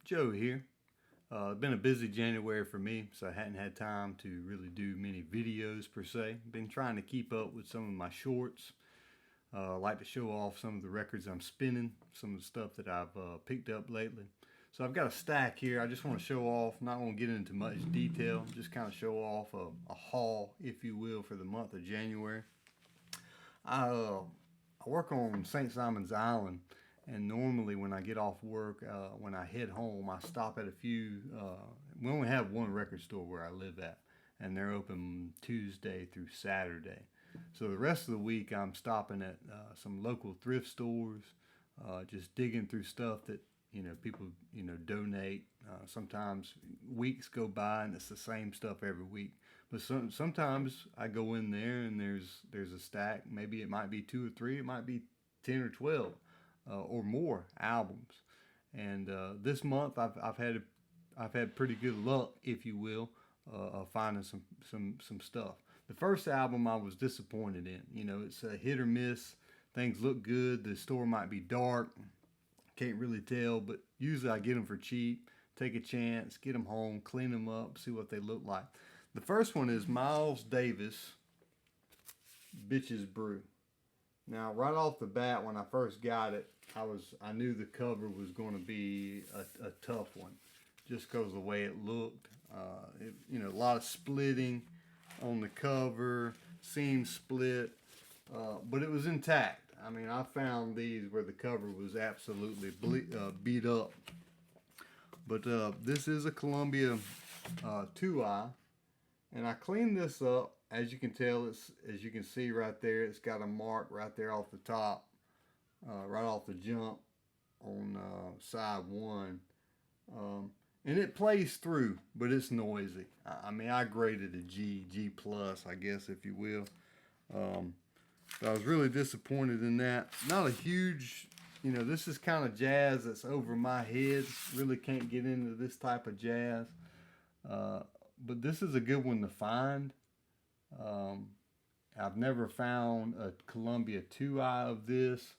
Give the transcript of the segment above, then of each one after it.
Joe here. It's been a busy January for me, so I hadn't had time to really do many videos per se. Been trying to keep up with some of my shorts. I like to show off some of the records I'm spinning, some of the stuff that I've picked up lately. So I've got a stack here. I just want to show off, not going to get into much detail, just kind of show off a haul, if you will, for the month of January. I work on St. Simon's Island, and normally when I get off work, when I head home, I stop at a few. We only have one record store where I live at, and they're open Tuesday through Saturday. So the rest of the week, I'm stopping at some local thrift stores, just digging through stuff that people donate. Sometimes weeks go by and it's the same stuff every week. But sometimes I go in there and there's a stack. Maybe it might be two or three. It might be 10 or 12 or more albums. And this month I've had pretty good luck, if you will, of finding some stuff. The first album I was disappointed in. It's a hit or miss. Things look good. The store might be dark. Can't really tell, but usually I get them for cheap. Take a chance, get them home, clean them up, see what they look like. The first one is Miles Davis, Bitches Brew. Now, right off the bat, when I first got it, I knew the cover was going to be a tough one, just because of the way it looked. A lot of splitting on the cover, seam split, but it was intact. I mean, I found these where the cover was absolutely beat up. But this is a Columbia 2i, and I cleaned this up. As you can tell, as you can see right there, it's got a mark right there off the top, right off the jump on side one. And it plays through, but it's noisy. I mean, I graded a G plus, I guess, if you will. I was really disappointed in that. Not a huge, this is kind of jazz that's over my head. Really can't get into this type of jazz. But this is a good one to find. I've never found a Columbia 2i of this.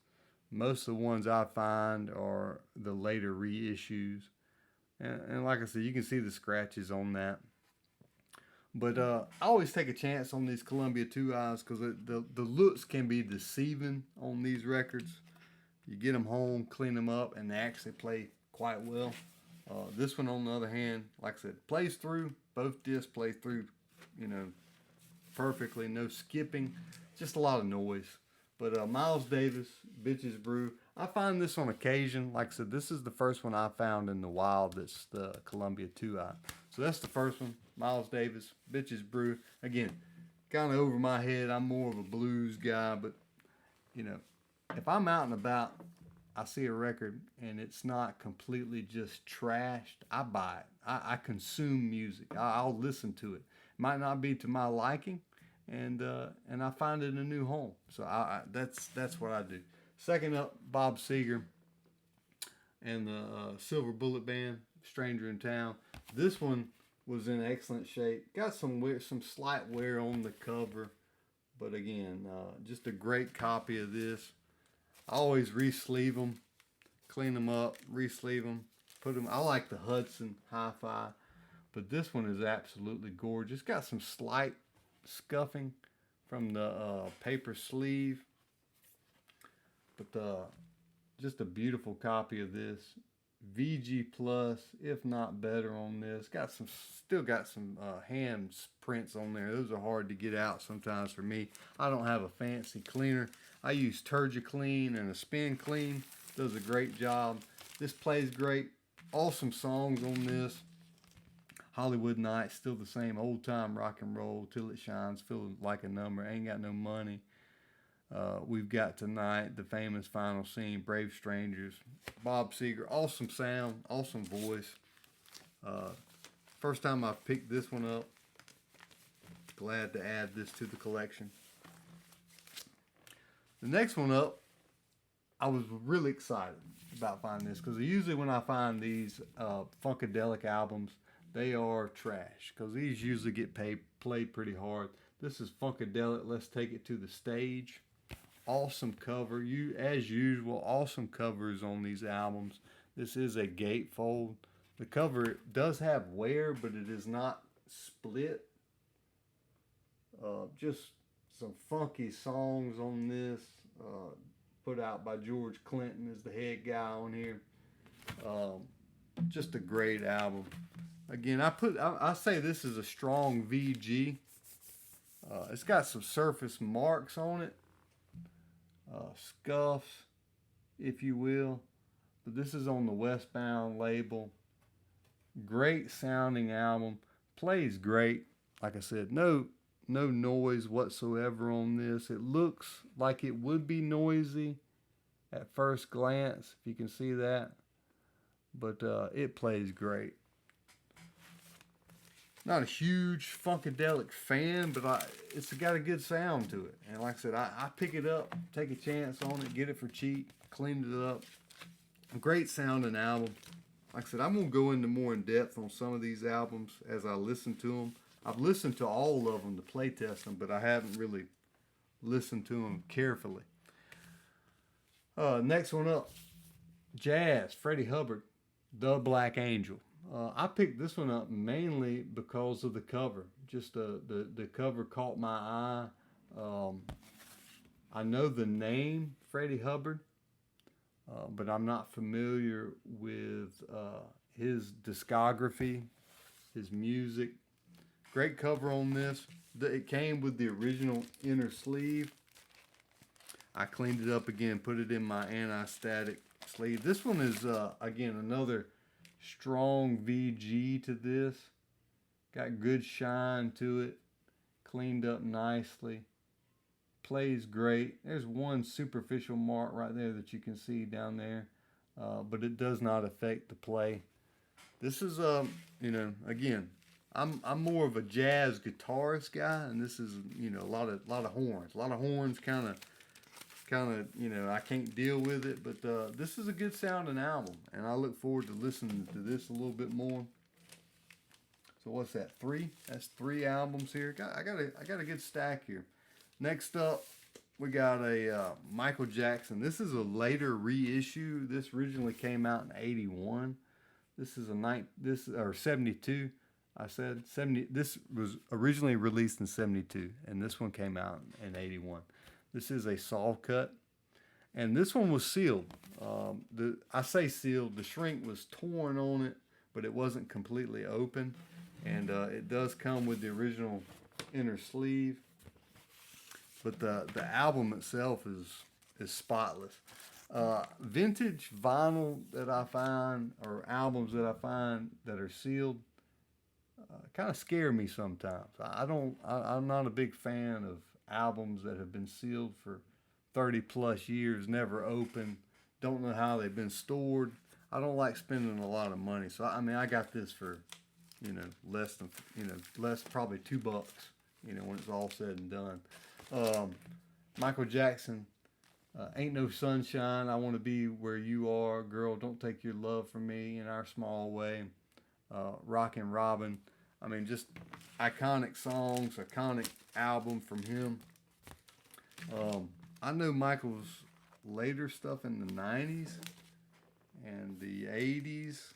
Most of the ones I find are the later reissues. And like I said, you can see the scratches on that. But I always take a chance on these Columbia 2i's because the looks can be deceiving on these records. You get them home, clean them up, and they actually play quite well. This one, on the other hand, like I said, plays through. Both discs play through, perfectly. No skipping. Just a lot of noise. But Miles Davis, Bitches Brew. I find this on occasion. Like I said, this is the first one I found in the wild that's the Columbia 2i. So that's the first one. Miles Davis, Bitches Brew. Again, kind of over my head. I'm more of a blues guy, but if I'm out and about, I see a record and it's not completely just trashed, I buy it. I consume music. I'll listen to it. Might not be to my liking, and I find it a new home. So that's what I do. Second up, Bob Seger and the Silver Bullet Band, Stranger in Town. This one was in excellent shape. Got some slight wear on the cover, but again, just a great copy of this. I always re-sleeve them, clean them up, re-sleeve them, put them. I like the Hudson Hi-Fi, but this one is absolutely gorgeous. Got some slight scuffing from the paper sleeve, but just a beautiful copy of this. VG plus, if not better, on this. Still got some hand prints on there. Those are hard to get out sometimes for me. I don't have a fancy cleaner. I use Turgiclean and a Spin Clean. Does a great job. This plays great. Awesome songs on this. Hollywood Nights, still the same old time rock and roll. Till It Shines, Feel Like a Number, Ain't Got No Money. We've Got Tonight, The Famous Final Scene, Brave Strangers. Bob Seger, awesome sound, awesome voice. First time I picked this one up. Glad to add this to the collection. The next one up, I was really excited about finding this because usually when I find these Funkadelic albums, they are trash because these usually get played pretty hard. This is Funkadelic, Let's Take It to the Stage. Awesome cover. As usual, awesome covers on these albums. This is a gatefold, The cover does have wear, but it is not split. Just some funky songs on this. Put out by George Clinton as the head guy on here. Um, just a great album. Again, I say this is a strong VG. It's got some surface marks on it, scuffs, if you will. But this is on the Westbound label. Great sounding album. Plays great. Like I said, no noise whatsoever on this. It looks like it would be noisy at first glance, if you can see that. But it plays great. Not a huge Funkadelic fan, but it's got a good sound to it. And like I said, I pick it up, take a chance on it, get it for cheap, cleaned it up. A great sounding album. Like I said, I'm going to go into more in depth on some of these albums as I listen to them. I've listened to all of them to play test them, but I haven't really listened to them carefully. Next one up, Jazz, Freddie Hubbard, The Black Angel. I picked this one up mainly because of the cover. Just the cover caught my eye. I know the name Freddie Hubbard, but I'm not familiar with his discography, his music. Great cover on this. It came with the original inner sleeve. I cleaned it up again, put it in my anti-static sleeve. This one is, again, another strong VG to this. Got good shine to it. Cleaned up nicely. Plays great. There's one superficial mark right there that you can see down there. But it does not affect the play. This is, again, I'm more of a jazz guitarist guy, and this is, a lot of horns. A lot of horns kind of, I can't deal with it, but this is a good sounding album, and I look forward to listening to this a little bit more. So what's that? 3? That's 3 albums here. I got a good stack here. Next up, we got a Michael Jackson. This is a later reissue. This originally came out in '81. This is 72. I said 70. This was originally released in '72, and this one came out in '81. This is a saw cut, and this one was sealed. I say sealed. The shrink was torn on it, but it wasn't completely open, and it does come with the original inner sleeve. But the album itself is spotless. Vintage vinyl that I find, or albums that I find that are sealed, kind of scare me sometimes. I'm not a big fan of albums that have been sealed for 30 plus years, never opened, don't know how they've been stored. I don't like spending a lot of money. So I got this for, less than, probably $2, when it's all said and done. Michael Jackson, Ain't No Sunshine, I Want to Be Where You Are, Girl, Don't Take Your Love From Me, In Our Small Way, Rockin' Robin. Just iconic songs, iconic album from him. I know Michael's later stuff in the 90s and the 80s.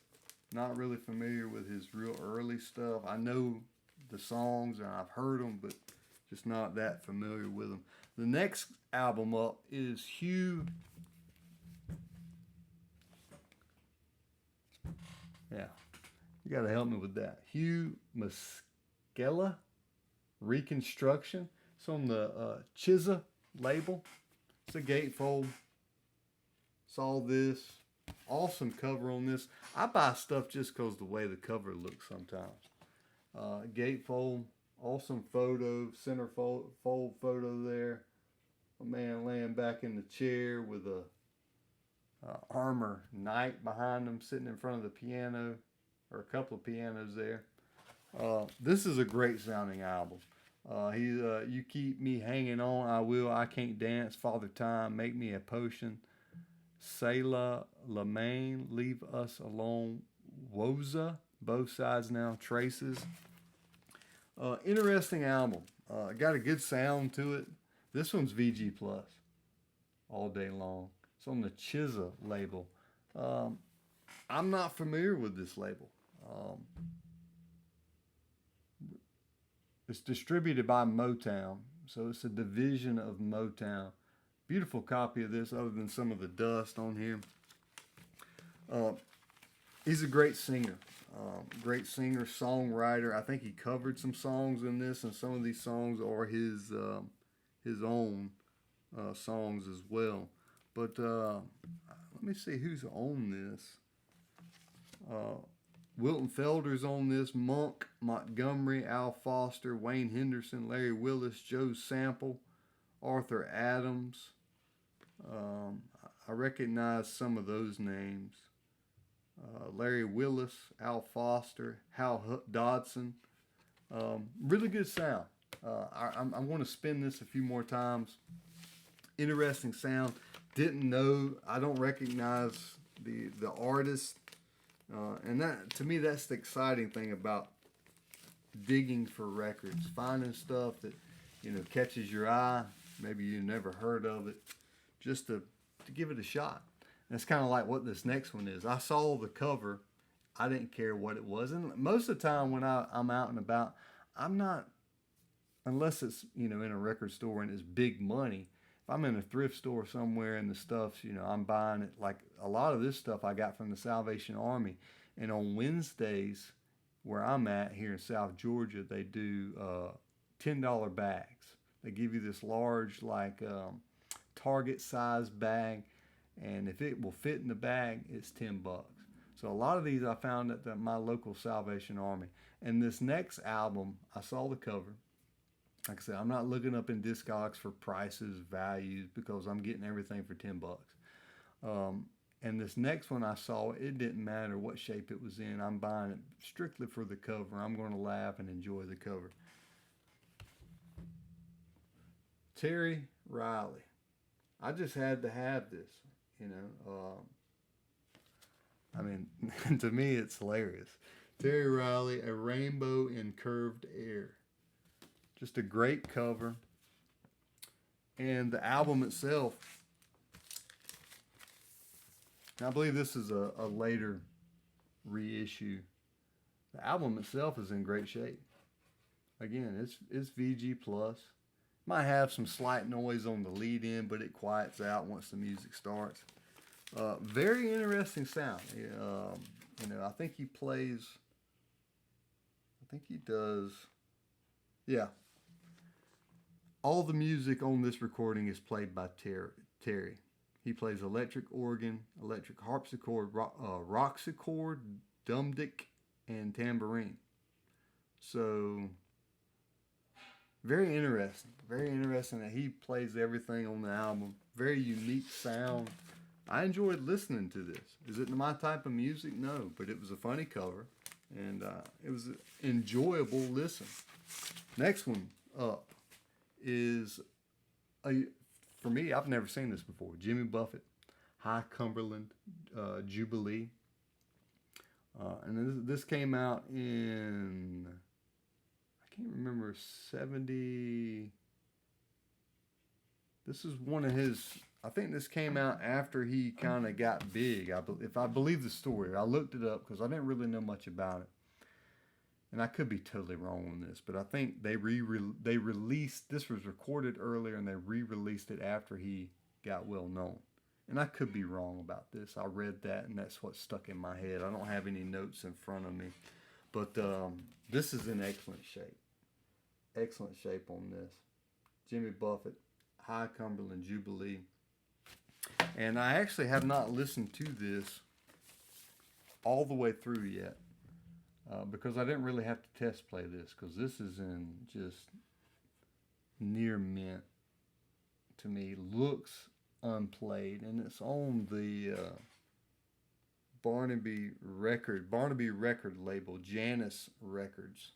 Not really familiar with his real early stuff. I know the songs and I've heard them, but just not that familiar with them. The next album up is Hugh. Yeah, you got to help me with that. Hugh Maskela Reconstruction. It's on the Chizza label. It's a gatefold. Saw this. Awesome cover on this. I buy stuff just because the way the cover looks sometimes. Gatefold. Awesome photo. Center fold photo there. A man laying back in the chair with a armor knight behind him sitting in front of the piano. Or a couple of pianos there. This is a great sounding album. You Keep Me Hanging On, I Will, I Can't Dance, Father Time, Make Me a Potion, Selah, Lamaine, Leave Us Alone, Woza, Both Sides Now, Traces. Interesting album. Got a good sound to it. This one's VG Plus all day long. It's on the Chizza label. I'm not familiar with this label. Um, it's distributed by Motown, so it's a division of Motown. Beautiful copy of this, other than some of the dust on here. Uh, he's a great singer, songwriter. I think he covered some songs in this, and some of these songs are his own songs as well. But let me see who's on this. Uh, Wilton Felder's on this. Monk, Montgomery, Al Foster, Wayne Henderson, Larry Willis, Joe Sample, Arthur Adams. I recognize some of those names. Larry Willis, Al Foster, Hal Dodson. Really good sound. I'm going to spin this a few more times. Interesting sound. Didn't know. I don't recognize the artist. And that, to me, that's the exciting thing about digging for records. Finding stuff that, catches your eye. Maybe you never heard of it. Just to give it a shot. That's kind of like what this next one is. I saw the cover. I didn't care what it was. And most of the time when I'm out and about, I'm not, unless it's, in a record store and it's big money. If I'm in a thrift store somewhere and the stuff's, I'm buying it. Like a lot of this stuff I got from the Salvation Army. And on Wednesdays, where I'm at here in South Georgia, they do $10 bags. They give you this large, Target size bag. And if it will fit in the bag, it's $10. So a lot of these I found at my local Salvation Army. And this next album, I saw the cover. Like I said, I'm not looking up in Discogs for prices, values, because I'm getting everything for $10. And this next one I saw, it didn't matter what shape it was in. I'm buying it strictly for the cover. I'm going to laugh and enjoy the cover. Terry Riley. I just had to have this. To me, it's hilarious. Terry Riley, A Rainbow in Curved Air. Just a great cover. And the album itself, I believe this is a later reissue. The album itself is in great shape. Again, it's VG+. Might have some slight noise on the lead in, but it quiets out once the music starts. Very interesting sound. I think he does. Yeah. All the music on this recording is played by Terry. He plays electric organ, electric harpsichord, roxichord, dumdick, and tambourine. So, very interesting. Very interesting that he plays everything on the album. Very unique sound. I enjoyed listening to this. Is it my type of music? No, but it was a funny cover, and it was an enjoyable listen. Next one up is, for me, I've never seen this before. Jimmy Buffett, High Cumberland Jubilee. And this came out in, I can't remember, 70. This is one of his, I think this came out after he kind of got big. If I believe the story. I looked it up because I didn't really know much about it. And I could be totally wrong on this, but I think they released, this was recorded earlier and they re-released it after he got well known. And I could be wrong about this. I read that and that's what stuck in my head. I don't have any notes in front of me. But this is in excellent shape. Excellent shape on this. Jimmy Buffett, High Cumberland Jubilee. And I actually have not listened to this all the way through yet. Because I didn't really have to test play this, because this is in just near mint to me. Looks unplayed, and it's on the Barnaby record label, Janus Records.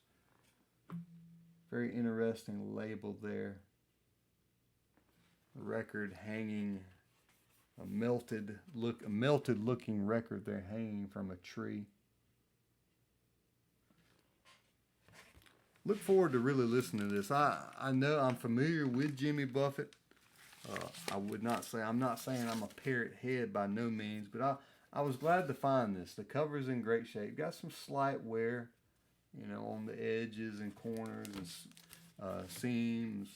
Very interesting label there. Record hanging, a melted looking record there hanging from a tree. Look forward to really listening to this. I know I'm familiar with Jimmy Buffett. I'm not saying I'm a parrot head by no means, but I was glad to find this. The cover's in great shape. Got some slight wear, you know, on the edges and corners and seams,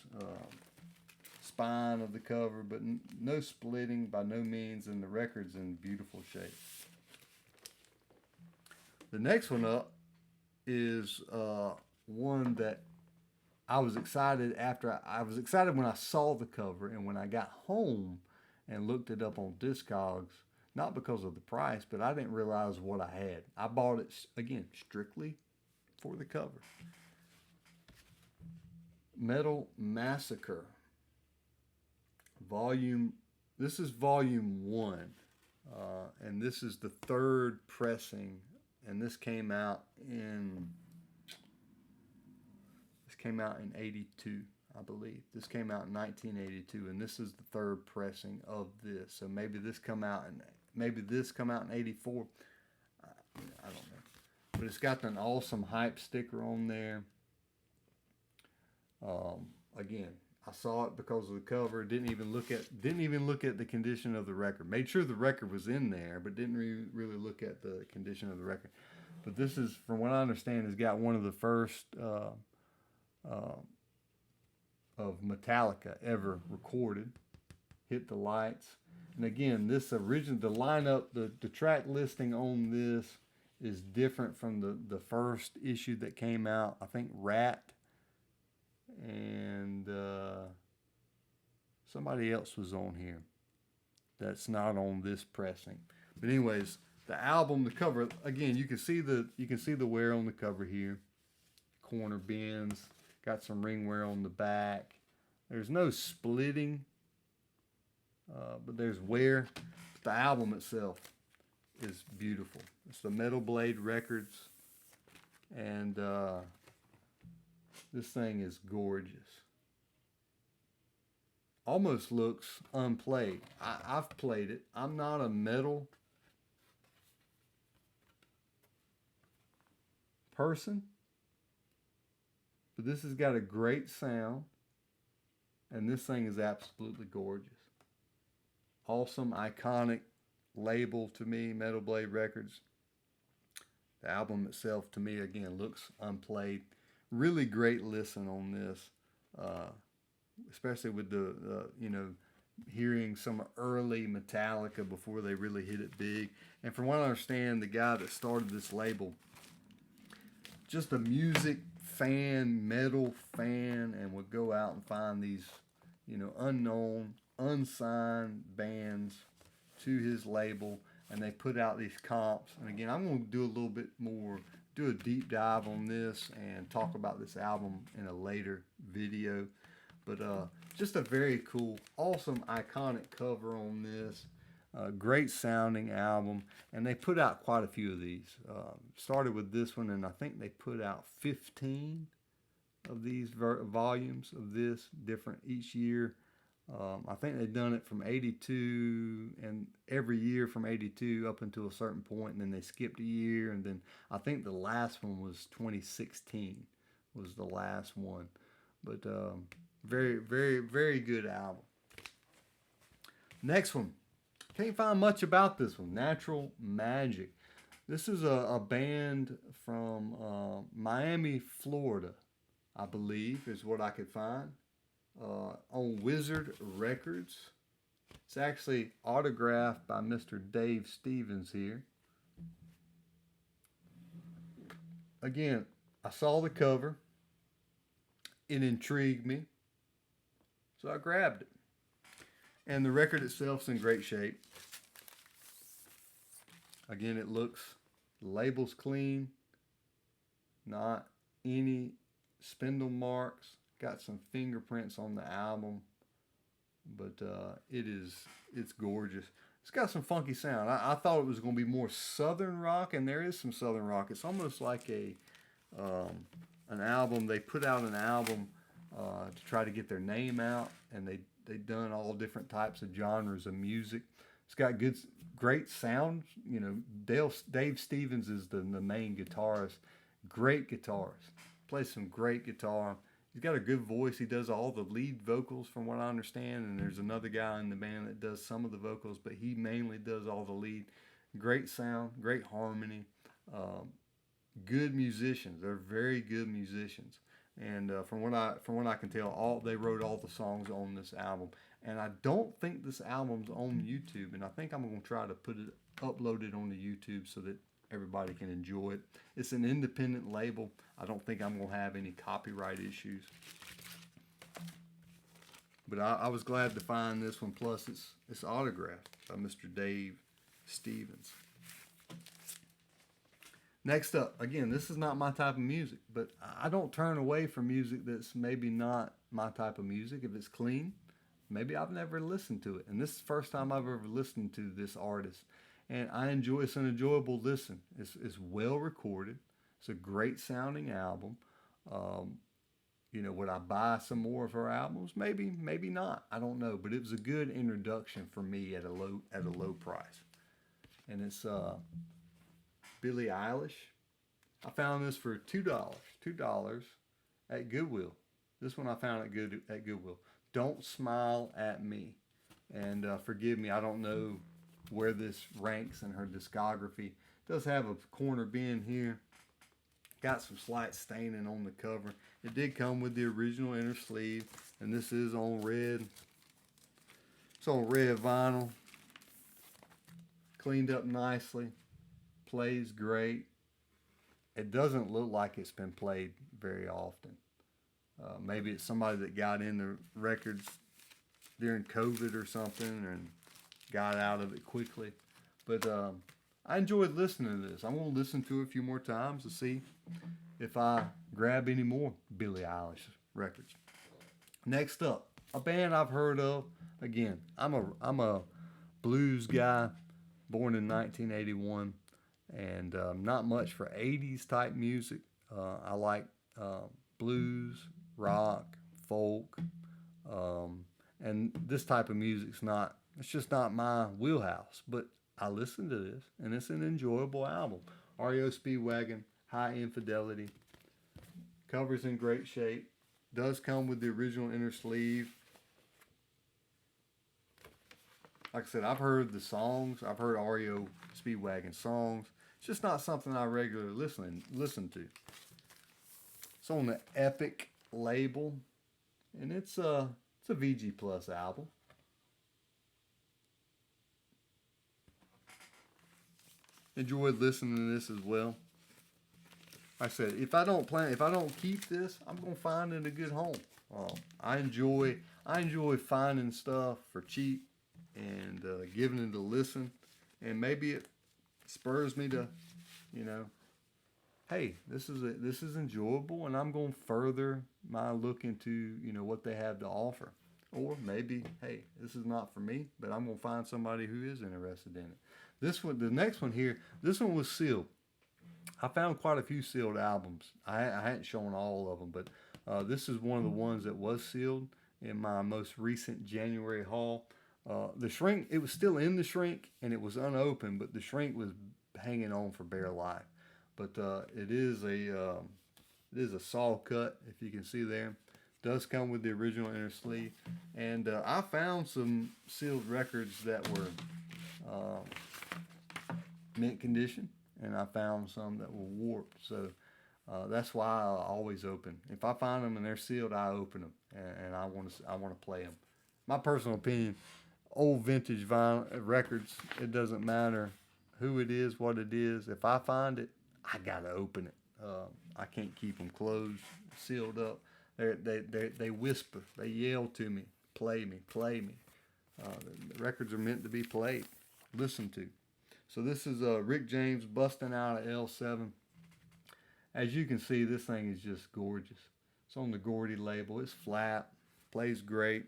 spine of the cover, but no splitting by no means, and the record's in beautiful shape. The next one up is one that I was excited after. I was excited when I saw the cover, and when I got home and looked it up on Discogs, not because of the price, but I didn't realize what I had. I bought it, again, strictly for the cover. Metal Massacre. This is volume 1. And this is the third pressing. And this came out in 82, I believe. This came out in 1982, and this is the third pressing of this. So maybe this come out in 84. I don't know. But it's got an awesome hype sticker on there. Again, I saw it because of the cover. Didn't even look at the condition of the record. Made sure the record was in there, but didn't really look at the condition of the record. But this is, from what I understand, has got one of the first of Metallica ever recorded. Hit the Lights. And again, the lineup, the track listing on this is different from the first issue that came out. I think Rat and somebody else was on here that's not on this pressing. But anyways, the album, the cover, again, you can see the wear on the cover here. Corner bends, got some ring wear on the back. There's no splitting, but there's wear. But the album itself is beautiful. It's the Metal Blade Records, and this thing is gorgeous. Almost looks unplayed. I've played it. I'm not a metal person, but this has got a great sound, and this thing is absolutely gorgeous. Awesome, iconic label to me, Metal Blade Records. The album itself, to me, again, looks unplayed. Really great listen on this, especially with the hearing some early Metallica before they really hit it big. And from what I understand, the guy that started this label, just a music fan, metal fan, and would go out and find these, unknown, unsigned bands to his label, and they put out these comps. And again, I'm going to do a little bit more, do a deep dive on this and talk about this album in a later video. But just a very cool, awesome, iconic cover on this. Great sounding album, and they put out quite a few of these. Started with this one, and I think they put out 15 of these volumes of this, different each year. I think they've done it from 82, and every year from 82 up until a certain point, and then they skipped a year, and then I think the last one was 2016 was the last one. But very, very, very good album. Next one. Can't find much about this one. Natural Magic. This is a band from Miami, Florida, I believe, is what I could find. On Wizard Records. It's actually autographed by Mr. Dave Stevens here. Again, I saw the cover. It intrigued me, so I grabbed it. And the record itself's in great shape. Again, the label's clean, not any spindle marks. Got some fingerprints on the album, but it's gorgeous. It's got some funky sound. I thought it was going to be more southern rock, and there is some southern rock. It's almost like an album. They put out an album to try to get their name out, and they've done all different types of genres of music. It's got great sound. Dave Stevens is the main guitarist. Great guitarist. Plays some great guitar. He's got a good voice. He does all the lead vocals from what I understand, and there's another guy in the band that does some of the vocals, but he mainly does all the lead. Great sound, great harmony, um, good musicians. They're very good musicians. And from what I can tell, all they wrote all the songs on this album. And I don't think this album's on YouTube. And I think I'm gonna try to upload it onto YouTube so that everybody can enjoy it. It's an independent label. I don't think I'm gonna have any copyright issues. But I was glad to find this one. Plus, it's autographed by Mr. Dave Stevens. Next up, again, this is not my type of music, but I don't turn away from music that's maybe not my type of music. If it's clean, maybe I've never listened to it. And this is the first time I've ever listened to this artist. And it's an enjoyable listen. It's well recorded. It's a great sounding album. Um, would I buy some more of her albums? Maybe, maybe not. I don't know. But it was a good introduction for me at a low price. And it's Billie Eilish. I found this for $2 at Goodwill. This one I found at Goodwill. Don't Smile at Me. And forgive me, I don't know where this ranks in her discography. It does have a corner bin here. Got some slight staining on the cover. It did come with the original inner sleeve, and this is on red. It's on red vinyl. Cleaned up nicely. Plays great. It doesn't look like it's been played very often. Maybe it's somebody that got into records during COVID or something and got out of it quickly. But I enjoyed listening to this. I'm going to listen to it a few more times to see if I grab any more Billie Eilish records. Next up, a band I've heard of. Again, I'm a blues guy, born in 1981, and not much for 80s type music. I like blues, rock, folk, and this type of it's just not my wheelhouse. But I listen to this, and it's an enjoyable album. REO Speedwagon, High Infidelity. Cover's in great shape. Does come with the original inner sleeve. Like I said, I've heard the songs. I've heard REO Speedwagon songs. It's just not something I regularly listen to. It's on the Epic label, and it's a VG Plus album. Enjoyed listening to this as well. Like I said, if I don't keep this, I'm gonna find it a good home. I enjoy finding stuff for cheap and giving it a listen, and maybe it spurs me to, hey, this is enjoyable, and I'm gonna further my look into what they have to offer. Or maybe, hey, this is not for me, but I'm gonna find somebody who is interested in it. The next one here, this one was sealed. I found quite a few sealed albums. I hadn't shown all of them, but this is one of the ones that was sealed in my most recent January haul. The shrink, it was still in the shrink, and it was unopened, but the shrink was hanging on for bare life. But it is a saw cut, if you can see there. Does come with the original inner sleeve, and I found some sealed records that were mint condition, and I found some that were warped. So that's why I always open. If I find them and they're sealed, I open them, and I want to play them. My personal opinion: old vintage vinyl records, it doesn't matter who it is, what it is. If I find it, I gotta open it. I can't keep them closed, sealed up. They whisper, they yell to me, play me, play me. The records are meant to be played, listened to. So this is Rick James busting out of L7. As you can see, this thing is just gorgeous. It's on the Gordy label. It's flat, plays great.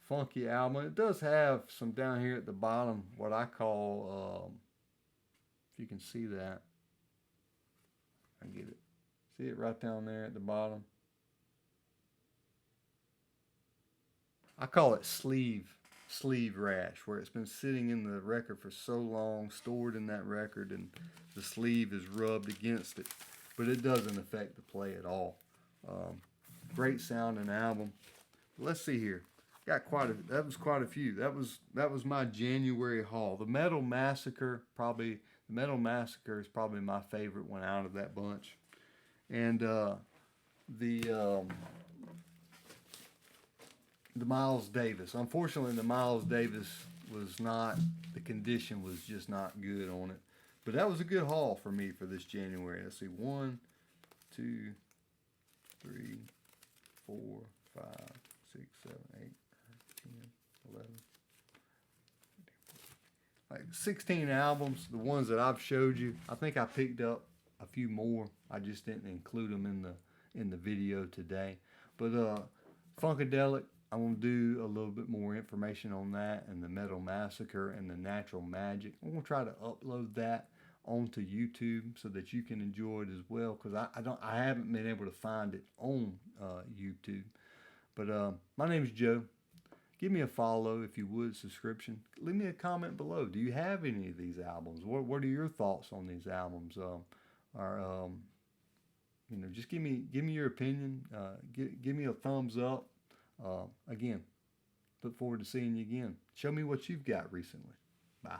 Funky album. It does have some down here at the bottom, what I call, if you can see that. I get it. See it right down there at the bottom? I call it sleeve rash, where it's been sitting in the record for so long, stored in that record, and the sleeve is rubbed against it. But it doesn't affect the play at all. Great sounding album. Let's see here. got that was quite a few. That was my January haul. The Metal Massacre is probably my favorite one out of that bunch. And the um, the Miles Davis. Unfortunately, the Miles Davis was not. The condition was just not good on it. But that was a good haul for me for this January. Let's see, 1, 2, 3, 4, 5, 6, 7, 8, 10, 11. Like 16 albums, the ones that I've showed you. I think I picked up a few more. I just didn't include them in the video today. But Funkadelic, I'm gonna do a little bit more information on that and the Metal Massacre and the Natural Magic. I'm gonna try to upload that onto YouTube so that you can enjoy it as well, because I haven't been able to find it on YouTube. But my name is Joe. Give me a follow if you would, subscription. Leave me a comment below. Do you have any of these albums? What are your thoughts on these albums? Or just give me your opinion. Give me a thumbs up. Again, look forward to seeing you again. Show me what you've got recently. Bye.